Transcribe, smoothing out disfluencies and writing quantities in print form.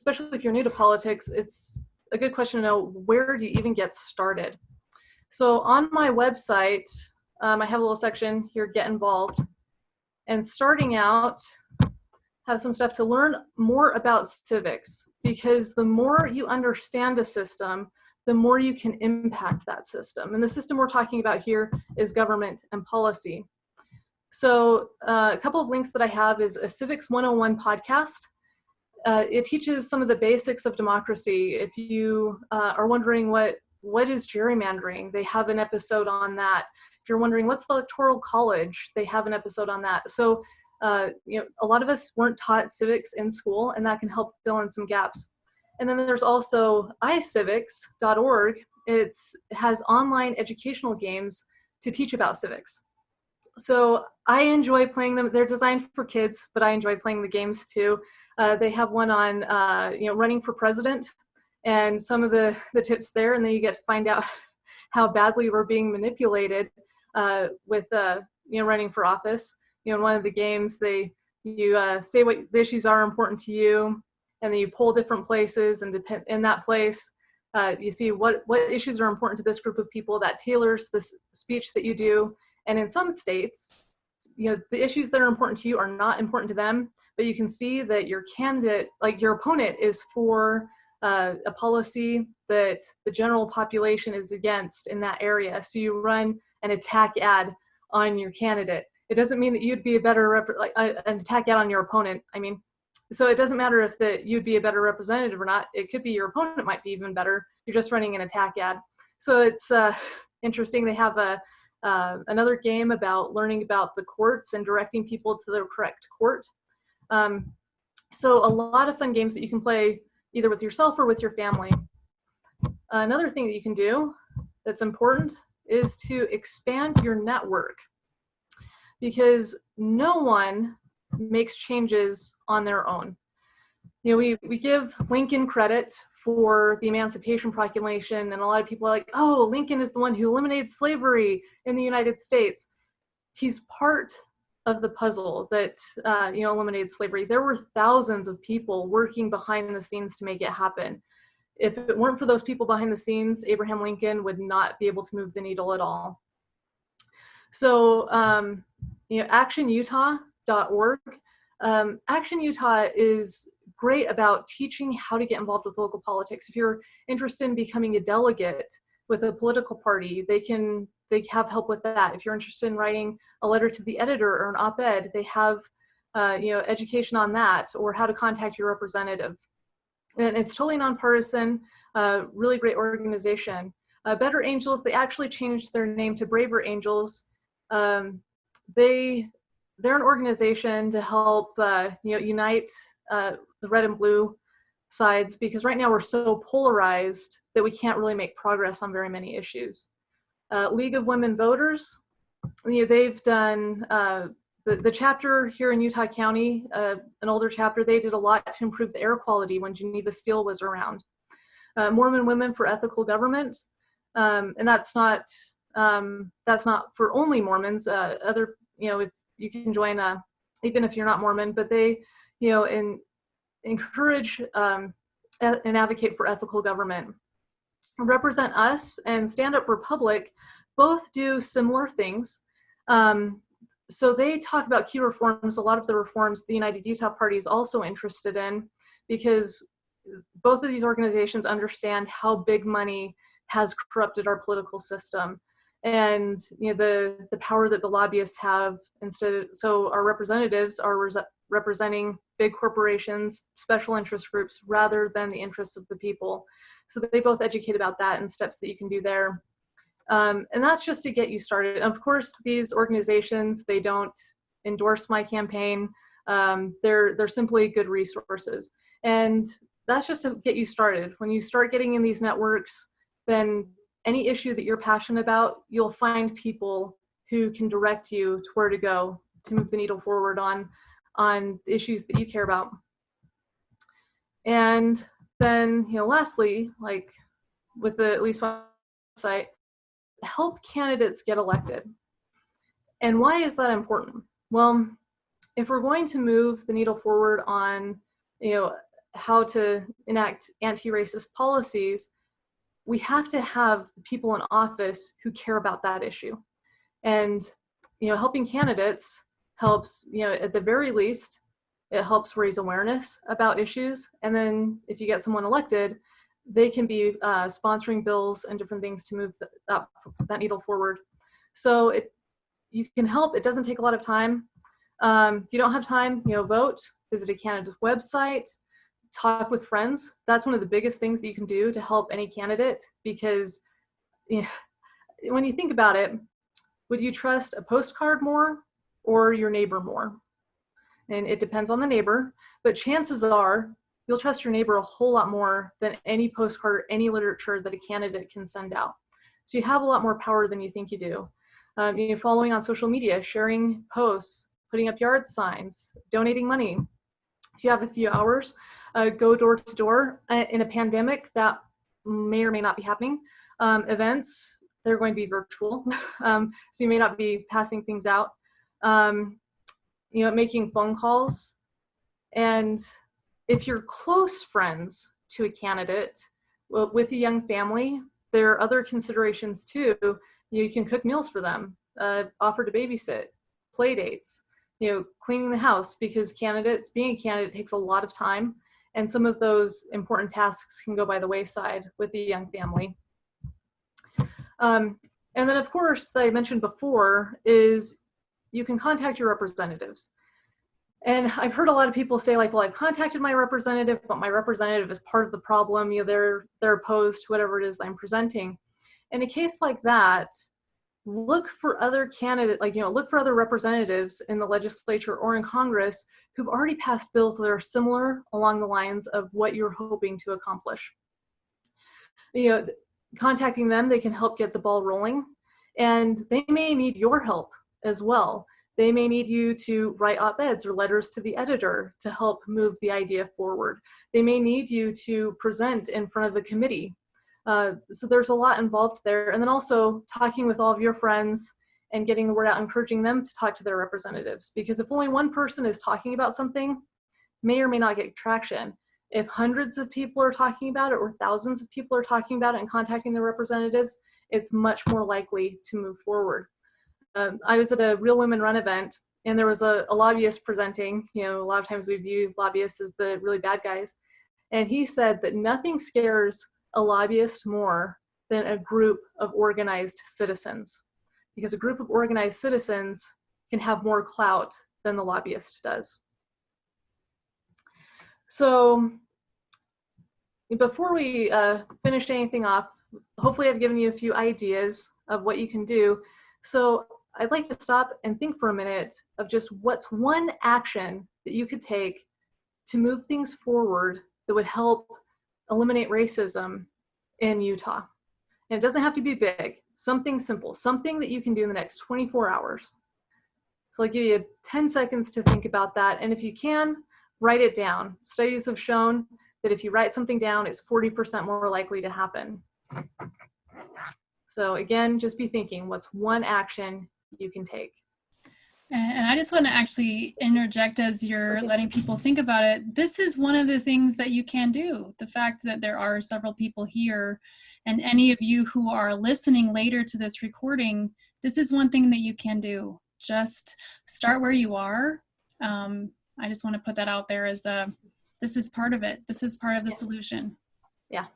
especially if you're new to politics, it's a good question to know, where do you even get started? So on my website, I have a little section here, Get Involved. And starting out, have some stuff to learn more about civics, because the more you understand a system, the more you can impact that system. And the system we're talking about here is government and policy. So a couple of links that I have is a Civics 101 podcast. It teaches some of the basics of democracy. If you are wondering what is gerrymandering, they have an episode on that. If you're wondering what's the Electoral College, they have an episode on that. So a lot of us weren't taught civics in school, and that can help fill in some gaps. And then there's also iCivics.org. It has online educational games to teach about civics. So I enjoy playing them. They're designed for kids, but I enjoy playing the games too. They have one on running for president, and some of the tips there, and then you get to find out how badly we're being manipulated with running for office. In one of the games, you say what the issues are important to you, and then you poll different places, and in that place, you see what issues are important to this group of people. That tailors the speech that you do. And in some states, the issues that are important to you are not important to them, but you can see that your candidate, like your opponent, is for a policy that the general population is against in that area. So you run an attack ad on your candidate. It doesn't mean that you'd be a better an attack ad on your opponent. So it doesn't matter if you'd be a better representative or not. It could be your opponent might be even better. You're just running an attack ad. So it's interesting. They have another game about learning about the courts and directing people to the correct court. So a lot of fun games that you can play either with yourself or with your family. Another thing that you can do that's important is to expand your network, because no one makes changes on their own. We give Lincoln credit for the Emancipation Proclamation, and a lot of people are like, oh, Lincoln is the one who eliminated slavery in the United States. He's part of the puzzle that eliminated slavery. There were thousands of people working behind the scenes to make it happen. If it weren't for those people behind the scenes, Abraham Lincoln would not be able to move the needle at all. So, actionutah.org. Action Utah is great about teaching how to get involved with local politics. If you're interested in becoming a delegate with a political party, they have help with that. If you're interested in writing a letter to the editor or an op-ed, they have education on that, or how to contact your representative. And it's totally nonpartisan, really great organization. Better Angels, they actually changed their name to Braver Angels. They're an organization to help unite the red and blue sides, because right now we're so polarized that we can't really make progress on very many issues. League of Women Voters, they've done the chapter here in Utah County, an older chapter. They did a lot to improve the air quality when Geneva Steel was around. Mormon Women for Ethical Government, and that's not for only Mormons. Other, if you can join even if you're not Mormon, but they, encourage and advocate for ethical government. Represent Us and Stand Up Republic both do similar things. So they talk about key reforms. A lot of the reforms the United Utah Party is also interested in, because both of these organizations understand how big money has corrupted our political system, and the power that the lobbyists have so our representatives are representing big corporations, special interest groups, rather than the interests of the people. So they both educate about that and steps that you can do there. And that's just to get you started. Of course, these organizations, they don't endorse my campaign. They're simply good resources. And that's just to get you started. When you start getting in these networks, then any issue that you're passionate about, you'll find people who can direct you to where to go to move the needle forward on issues that you care about. And then, lastly, like with the at least one website, help candidates get elected. And why is that important? Well, if we're going to move the needle forward on, how to enact anti-racist policies, we have to have people in office who care about that issue. And, helping candidates helps, at the very least, it helps raise awareness about issues. And then if you get someone elected, they can be sponsoring bills and different things to move that needle forward. So you can help. It doesn't take a lot of time. If you don't have time, vote, visit a candidate's website, talk with friends. That's one of the biggest things that you can do to help any candidate, because when you think about it, would you trust a postcard more or your neighbor more? And it depends on the neighbor, but chances are you'll trust your neighbor a whole lot more than any postcard or any literature that a candidate can send out. So you have a lot more power than you think you do. Following on social media, sharing posts, putting up yard signs, donating money. If you have a few hours, go door to door. In a pandemic, that may or may not be happening. Events, they're going to be virtual, so you may not be passing things out. Making phone calls. And if you're close friends to a candidate with a young family, there are other considerations too. You can cook meals for them, offer to babysit, play dates, cleaning the house, because being a candidate takes a lot of time, and some of those important tasks can go by the wayside with a young family. And then, of course, that I mentioned before, is you can contact your representatives. And I've heard a lot of people say, like, well, I've contacted my representative, but my representative is part of the problem. They're opposed to whatever it is I'm presenting. In a case like that, look for other candidates, look for other representatives in the legislature or in Congress who've already passed bills that are similar along the lines of what you're hoping to accomplish. Contacting them, they can help get the ball rolling, and they may need your help as well. They may need you to write op-eds or letters to the editor to help move the idea forward. They may need you to present in front of a committee. So there's a lot involved there. And then also talking with all of your friends and getting the word out, encouraging them to talk to their representatives. Because if only one person is talking about something, may or may not get traction. If hundreds of people are talking about it, or thousands of people are talking about it and contacting their representatives, it's much more likely to move forward. I was at a Real Women Run event, and there was a lobbyist presenting. A lot of times we view lobbyists as the really bad guys. And he said that nothing scares a lobbyist more than a group of organized citizens, because a group of organized citizens can have more clout than the lobbyist does. So before we finish anything off, hopefully I've given you a few ideas of what you can do. So I'd like to stop and think for a minute of just what's one action that you could take to move things forward that would help eliminate racism in Utah. And it doesn't have to be big, something simple, something that you can do in the next 24 hours. So I'll give you 10 seconds to think about that. And if you can, write it down. Studies have shown that if you write something down, it's 40% more likely to happen. So again, just be thinking, what's one action you can take? And I just want to actually interject as you're letting people think about it. This is one of the things that you can do. The fact that there are several people here, and any of you who are listening later to this recording, this is one thing that you can do. Just start where you are. I just want to put that out there as this is part of it. This is part of the solution. Yeah,